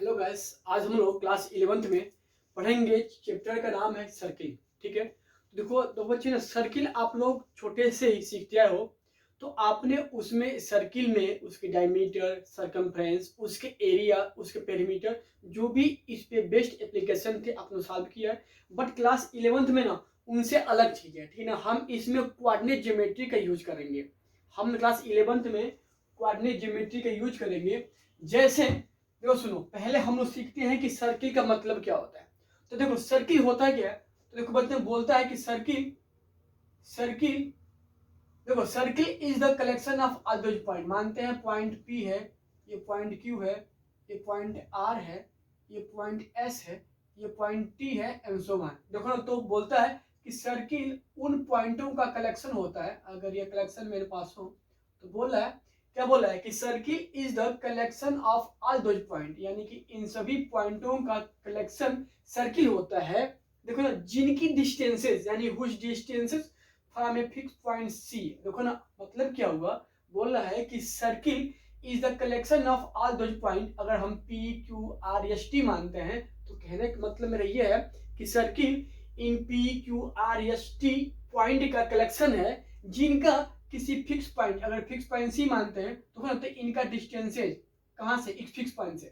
Hello guys, आज हम लोग क्लास 11th में पढ़ेंगे। चैप्टर का नाम है सर्किल। ठीक है, तो देखो तो बच्चे ना, सर्किल आप लोग छोटे से ही सीखते आए हो। तो आपने उसमें सर्किल में उसके डायमीटर, सरकमफ्रेंस, उसके एरिया, उसके पेरीमीटर, जो भी इस पे बेस्ट एप्लीकेशन थे आपने सॉल्व किया है। बट क्लास 11th में ना उनसे अलग चीज है। ठीक है ना, हम इसमें कोऑर्डिनेट ज्योमेट्री का यूज करेंगे। हम क्लास 11th में कोऑर्डिनेट ज्योमेट्री का यूज करेंगे। जैसे देखो सुनो, पहले हम लोग सीखते हैं कि सर्किल का मतलब क्या होता है। तो देखो सर्किल होता क्या है। तो देखो बच्चे बोलता है कि सर्किल सर्किल देखो circle is the collection of all those point. मानते हैं पॉइंट पी है, ये पॉइंट क्यू है, ये पॉइंट आर है, ये पॉइंट एस है, ये पॉइंट टी है एंड सो ऑन। देखो ना, तो बोलता है कि सर्किल उन पॉइंटों का कलेक्शन होता है। अगर ये कलेक्शन मेरे पास हो तो बोल रहा है, क्या बोला है कि circle is the collection of all those point, यानी कि इन सभी पॉइंटों का कलेक्शन सर्किल होता है। देखो ना, जिनकी डिस्टेंसेस यानी whose distances from a fix point C. देखो ना, मतलब क्या हुआ, बोल रहा है कि circle is the collection of all those point. अगर हम P Q R S T मानते हैं तो कहने का मतलब मेरा ये है कि सर्किल इन P Q R S T point का कलेक्शन है, जिनका किसी फिक्स पॉइंट, अगर फिक्स पॉइंट सी मानते हैं तो इनका डिस्टेंसेज कहां से, एक फिक्स पॉइंट से,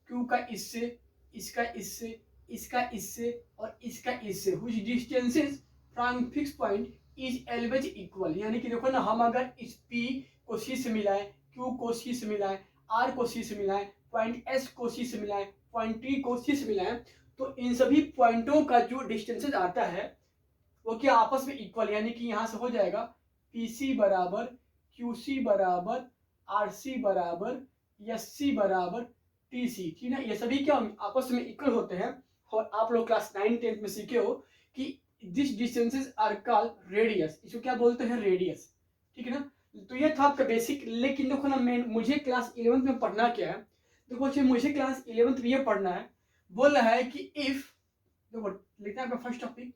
क्यू का इससे, इसका इससे, इसका इससे और इसका इससे, whose distances from fix point is always equal. यानी कि देखो ना, हम अगर इस P को C से मिलाएं, Q को C से मिलाएं, R को C से मिलाएं, पॉइंट S को C से मिलाएं, पॉइंट T को C से मिलाएं, तो इन सभी पॉइंटों का जो डिस्टेंसेज आता है वो क्या आपस में इक्वल। यानी कि यहां से हो जाएगा PC बराबर QC बराबर RC बराबर SC बराबर TC। ठीक ना, ये सभी क्या आपस में इक्वल होते हैं। और आप लोग क्लास 9-10 में सीखे हो कि this distances are called radius. इसको क्या बोलते हैं, रेडियस। ठीक है ना, तो ये था आपका बेसिक। लेकिन देखो ना, मैं मुझे क्लास 11th में पढ़ना क्या है। देखो मुझे क्लास 11th में ये पढ़ना है, बोल रहा है कि इफ, देखो लिखना है आपका फर्स्ट टॉपिक,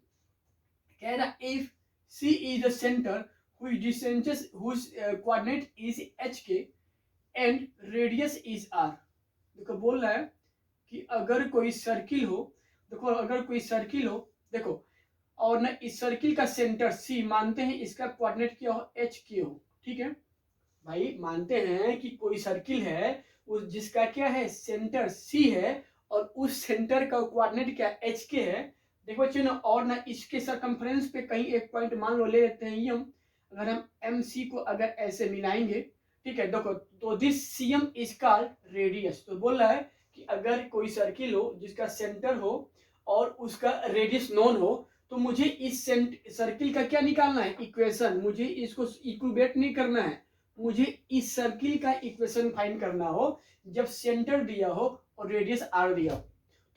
कह रहा if C is the center whose distance whose coordinate is HK and radius is R। देखो बोल रहा है कि अगर कोई सर्किल हो, देखो अगर कोई सर्किल हो, देखो और ना इस सर्किल का सेंटर C मानते हैं, इसका कोऑर्डिनेट क्या हो, HK हो। ठीक है भाई, मानते हैं कि कोई सर्किल है उस जिसका क्या है, सेंटर C है और उस सेंटर का कोऑर्डिनेट क्या HK है। देखो बच्चों ना, और ना इसके सरकमफ्रेंस पे कहीं एक पॉइंट मान लो ले लेते हैं यम। अगर हम MC को अगर ऐसे मिलाएंगे, ठीक है, देखो तो this CM is called radius. तो बोल रहा है कि अगर कोई सर्किल हो जिसका सेंटर हो और उसका रेडियस नोन हो, तो मुझे इस सर्किल का क्या निकालना है, इक्वेशन। मुझे इसको इक्वेट नहीं करना है, मुझे इस सर्किल का इक्वेशन फाइंड करना हो जब सेंटर दिया हो और रेडियस R दिया हो।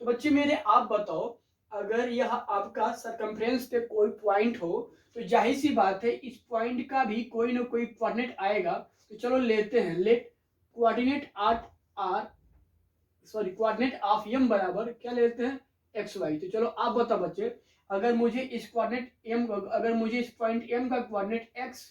तो बच्चे मेरे आप बताओ, अगर यह आपका सरकमफ्रेंस पे कोई पॉइंट हो तो जाहिर सी बात है इस पॉइंट का भी कोई ना कोई कोऑर्डिनेट आएगा। तो चलो लेते हैं, let coordinate R sorry coordinate of m बराबर क्या लेते हैं, एक्स वाई। तो चलो आप बताओ बच्चे, अगर मुझे इस कोऑर्डिनेट m, अगर मुझे इस पॉइंट m का कोऑर्डिनेट x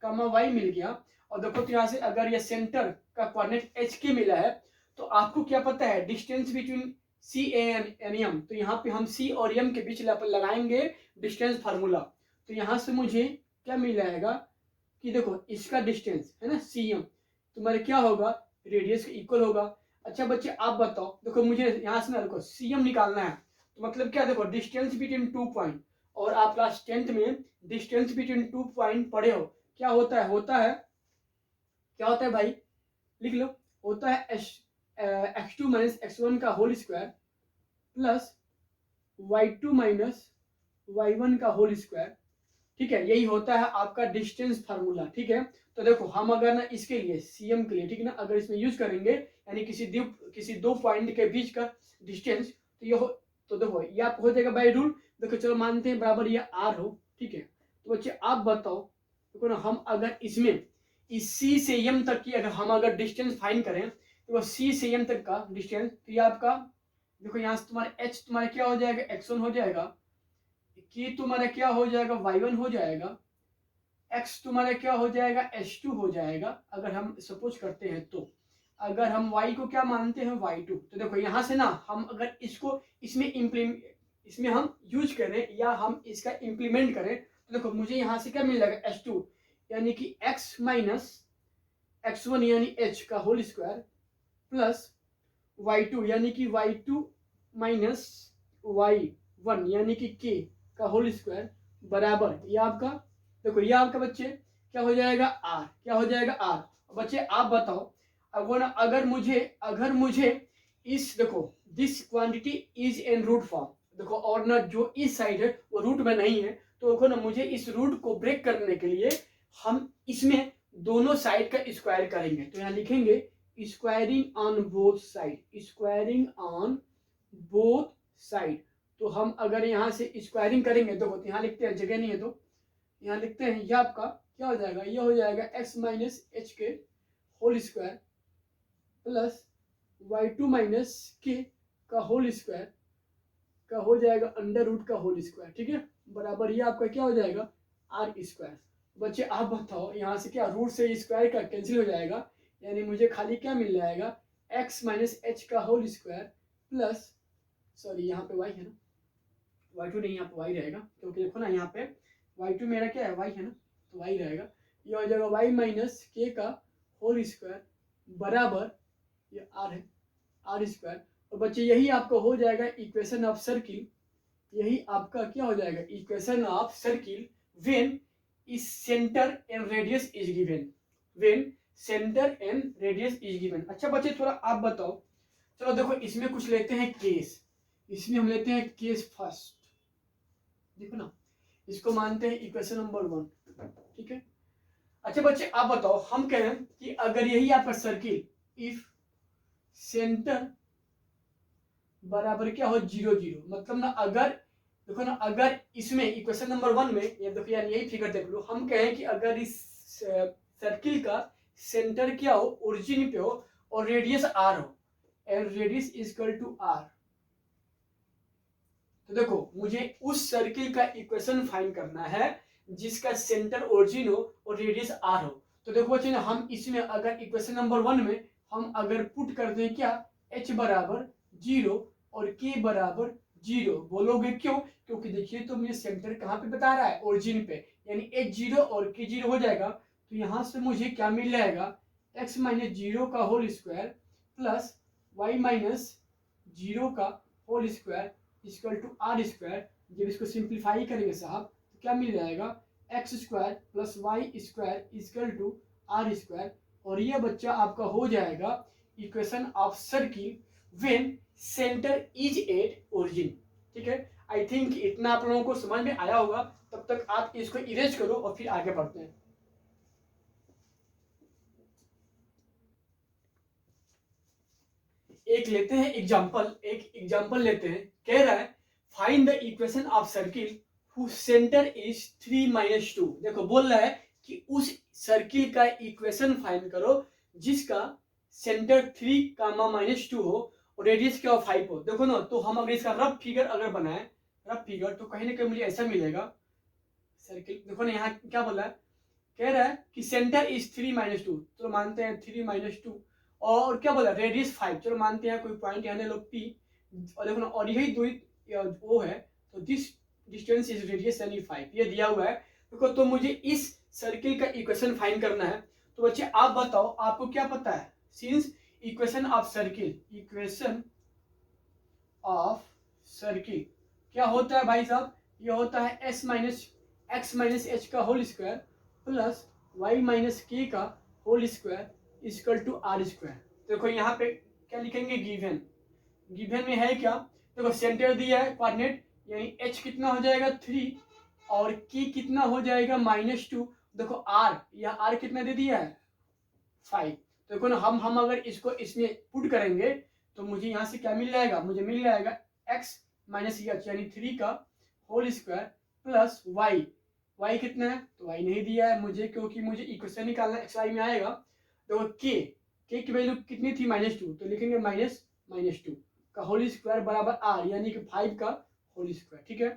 कमा y मिल गया, और देखो तो यहाँ से अगर ये सेंटर का कोऑर्डिनेट एच के मिला है, तो आपको क्या पता है distance between C and M. तो यहाँ पे हम सी और एम के बीच लगाएंगे डिस्टेंस फार्मूला। तो यहाँ से मुझे क्या मिल जाएगा कि देखो इसका डिस्टेंस है ना सी एम, तो मेरा क्या होगा, रेडियस के इक्वल होगा। अच्छा बच्चे आप बताओ, देखो मुझे यहाँ से ना देखो सी एम निकालना है, तो मतलब क्या, देखो डिस्टेंस बिटवीन 2 पॉइंट, और आप क्लास 10th में डिस्टेंस बिटवीन 2 पॉइंट पढ़े हो, क्या होता है, क्या होता है भाई, लिख लो, होता है x2 माइनस x1 का whole square plus y2 minus y1 का होल स्क्वायर। ठीक है, यही होता है आपका डिस्टेंस फार्मूला। ठीक है, तो देखो हम अगर ना इसके लिए सीएम के लिए, ठीक है ना, अगर इसमें यूज करेंगे यानी किसी दो पॉइंट के बीच का डिस्टेंस, तो ये हो, तो देखो ये आप हो जाएगा बाय रूल। देखो चलो मानते हैं बराबर ये आर हो। ठीक है, तो बच्चे आप बताओ, देखो ना हम अगर इसमें इस सी से एम तक की अगर हम अगर डिस्टेंस फाइंड करें, तो सी से एम तक का डिस्टेंस, तो ये आपका देखो यहाँ से तुम्हारा एच तुम्हारा क्या हो जाएगा, x1 हो जाएगा, कि तुम्हारा क्या हो जाएगा, y1 हो जाएगा, x तुम्हारा क्या हो जाएगा, h2 हो जाएगा अगर हम सपोज करते हैं तो। अगर हम y को क्या मानते हैं y2, तो देखो यहाँ से ना हम अगर इसको इसमें हम यूज करें या हम इसका इम्प्लीमेंट करें, तो देखो मुझे यहाँ से क्या मिल जाएगा h2 यानी कि x माइनस x1 यानी h का होल स्क्वायर प्लस y2 यानी कि y2 माइनस y1 यानी कि k का होल स्क्वायर बराबर ये आपका, देखो ये आपका बच्चे क्या हो जाएगा r, क्या हो जाएगा r। बच्चे आप बताओ अगर मुझे इस देखो this quantity is in root form, देखो और ना जो इस साइड है वो रूट में नहीं है, तो देखो ना मुझे इस रूट को ब्रेक करने के लिए हम इसमें दोनों साइड का स्क्वायर करेंगे। तो यहाँ लिखेंगे squaring on both side, squaring on both side. तो हम अगर यहाँ से स्क्वायरिंग करेंगे, देखो यहाँ लिखते हैं, जगह नहीं है तो यहाँ लिखते हैं, ये आपका क्या हो जाएगा, ये हो जाएगा x माइनस एच के whole square plus y2 minus k का होल स्क्वायर का हो जाएगा अंडर रूट का होल स्क्वायर, ठीक है, बराबर ये आपका क्या हो जाएगा आर स्क्वायर। बच्चे आप बताओ यहाँ से क्या रूट से स्क्वायर का कैंसिल हो जाएगा, यानी मुझे खाली क्या मिल जाएगा x माइनस एच का होल स्क्वायर प्लस, सॉरी यहाँ पे y है ना, y2 नहीं यहाँ पे y रहेगा, क्योंकि देखो ना यहाँ पे y2 मेरा क्या है y है ना, तो y रहेगा, ये हो जाएगा y माइनस के का होल स्क्वायर बराबर ये r है आर स्क्वायर। और बच्चे यही आपका हो जाएगा इक्वेशन ऑफ सर्किल, यही आपका क्या हो जाएगा इक्वेशन ऑफ सर्किल व्हेन इस centre and radius is given, when centre and radius is given. अच्छा बच्चे थोड़ा आप बताओ, चलो देखो इसमें कुछ लेते हैं केस, इसमें हम लेते हैं केस फर्स्ट, देखो ना इसको मानते हैं इक्वेशन नंबर 1, ठीक है। अच्छा बच्चे आप बताओ, हम कह रहे हैं कि अगर यही आपका सर्किल इफ सेंटर बराबर क्या हो 0 0, मतलब ना अगर देखो ना अगर इसमें इक्वेशन नंबर 1 में ये देखो यार यही फिगर देख लो, हम कहें कि अगर इस सर्किल का सेंटर क्या हो ओरिजिन पे हो और रेडियस r हो and radius is equal to r, तो देखो मुझे उस सर्किल का इक्वेशन फाइंड करना है जिसका सेंटर ओरिजिन हो और रेडियस r हो। तो देखो बच्चे हम इसमें अगर इक्वेशन नंबर 1 में हम अगर पुट कर दें क्या h बराबर 0 और k बराबर 0, बोलोगे क्यों, क्योंकि देखिए तो मुझे सेंटर कहाँ पे बता रहा है ओरिजिन पे, यानी h 0 और k 0 हो जाएगा, तो यहाँ से मुझे क्या मिल जाएगा x माइनस 0 का whole square plus y minus 0 का whole square equal to r square. जब इसको सिंप्लीफाई करेंगे साहब तो क्या मिल जाएगा x square plus y square equal to r square, और यह बच्चा आपका हो जाएगा equation of circle when centre is at origin, ठीक है। आई थिंक इतना आप लोगों को समझ में आया होगा, तब तक आप इसको इरेज करो और फिर आगे बढ़ते हैं। एक लेते हैं एग्जांपल, एक एग्जांपल लेते हैं, कह रहा है find the equation of circle whose centre is 3 minus 2। देखो बोल रहा है कि उस सर्किल का इक्वेशन फाइंड करो जिसका सेंटर 3 कामा माइनस 2 हो और रेडियस क्या हो 5 हो। देखो ना, तो हम अगर इसका रफ फिगर अगर बनाए, रफ फिगर, तो कहीं ना कहीं मुझे ऐसा मिलेगा सर्किल। देखो ना यहाँ क्या बोला है, कह रहा है कि सेंटर इज 3 माइनस 2, तो मानते हैं 3 माइनस 2, और क्या बोला रेडियस 5, चलो मानते हैं कोई पॉइंट यहाँ ले लो P, और देखो ना और यही दूरी O है, तो दिस डिस्टेंस इज रेडियस यानी 5, ये दिया हुआ है। देखो तो मुझे इस सर्किल का इक्वेशन फाइंड करना है। तो बच्चे आप बताओ आपको क्या पता है, since equation of circle, equation of circle क्या होता है भाई साहब, ये होता है एक्स माइनस एच का whole square plus y minus k का whole square equal to r square. देखो यहाँ पे क्या लिखेंगे गिवन, गिवन में है क्या, देखो सेंटर दिया है कोऑर्डिनेट, यानी h कितना हो जाएगा 3 और k कितना हो जाएगा -2। देखो r, या r कितना दे दिया है 5। तो देखो ना हम अगर इसको इसमें पुट करेंगे तो मुझे यहाँ से क्या मिल जाएगा, मुझे मिल जाएगा x माइनस एच यानी 3 का होल स्क्वायर प्लस y कितना है, तो y नहीं दिया है मुझे, क्योंकि मुझे इक्वेशन निकालना है xy में आएगा। देखो k की वैल्यू कितनी थी -2, तो लिखेंगे -2 का होल स्क्वायर बराबर r, यानी कि 5 का होल स्क्वायर, ठीक है,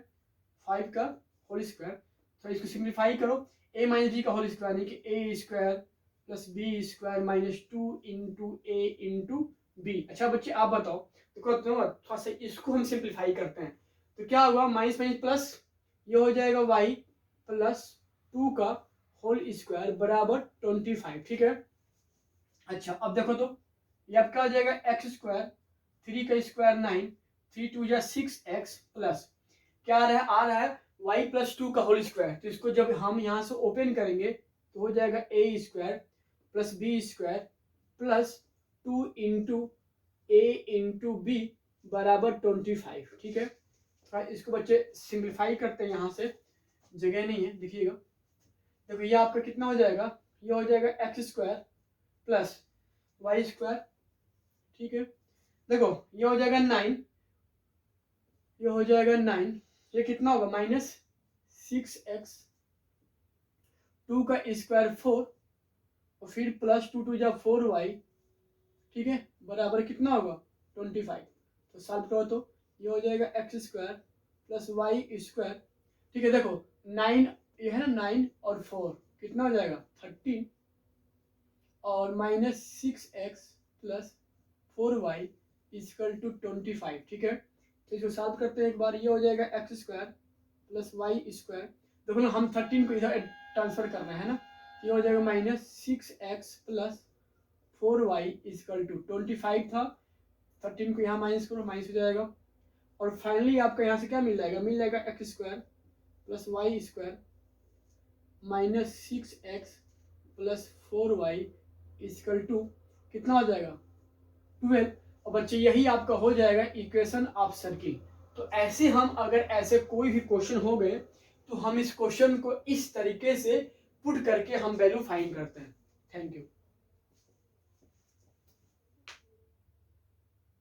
5 का होल स्क्वायर। तो इसको सिंप्लीफाई करो, a माइनस बी का होल स्क्वायर यानी कि a square plus b square minus 2 into a into b. अच्छा बच्चे आप बताओ, देखो थोड़ा सा इसको हम सिंप्लीफाई करते हैं, तो क्या होगा, माइनस माइनस प्लस, ये हो जाएगा y प्लस 2 का होल स्क्वायर बराबर 25, ठीक है। अच्छा अब देखो तो ये आपका हो जाएगा एक्स स्क्वायर, 3 का स्क्वायर 9, 3 2 जा 6x प्लस क्या आ रहा है y प्लस 2 का होल स्क्वायर। तो इसको जब हम यहाँ से ओपन करेंगे तो हो जाएगा a square plus b square plus 2 into a into b बराबर 25, ठीक है। थोड़ा इसको बच्चे सिंप्लीफाई करते हैं, यहाँ से जगह नहीं है, देखिएगा। देखो ये आपका कितना हो जाएगा, ये हो जाएगा x square plus y square, ठीक है। देखो ये हो जाएगा 9, ये हो जाएगा 9, ये कितना होगा माइनस 6x, 2 का स्क्वायर 4 और फिर प्लस 2 2 जा 4y, ठीक है, बराबर कितना होगा 25। तो सॉल्व करो तो ये हो जाएगा x square plus y square, ठीक है। देखो 9 ये है ना, 9 और 4 कितना हो जाएगा 13 और minus 6x plus 4y equal to 25, ठीक है। तो इसको सॉल्व करते हैं एक बार, ये हो जाएगा x square plus y square, देखो ना हम 13 को इधर ट्रांसफर कर रहे हैं ना, ये हो जाएगा minus 6x plus 4y equal to 25 था, 13 को यहाँ माइनस करो, माइनस हो जाएगा। और फाइनली आपका यहाँ से क्या मिल जाएगा, मिल जाएगा x square plus y square minus 6x plus 4y equal to कितना हो जाएगा 12। और बच्चे यही आपका हो जाएगा इक्वेशन ऑफ सर्किल। तो ऐसे हम अगर ऐसे कोई भी क्वेश्चन हो गए तो हम इस क्वेश्चन को इस तरीके से पुट करके हम वैल्यू फाइंड करते हैं। Thank you.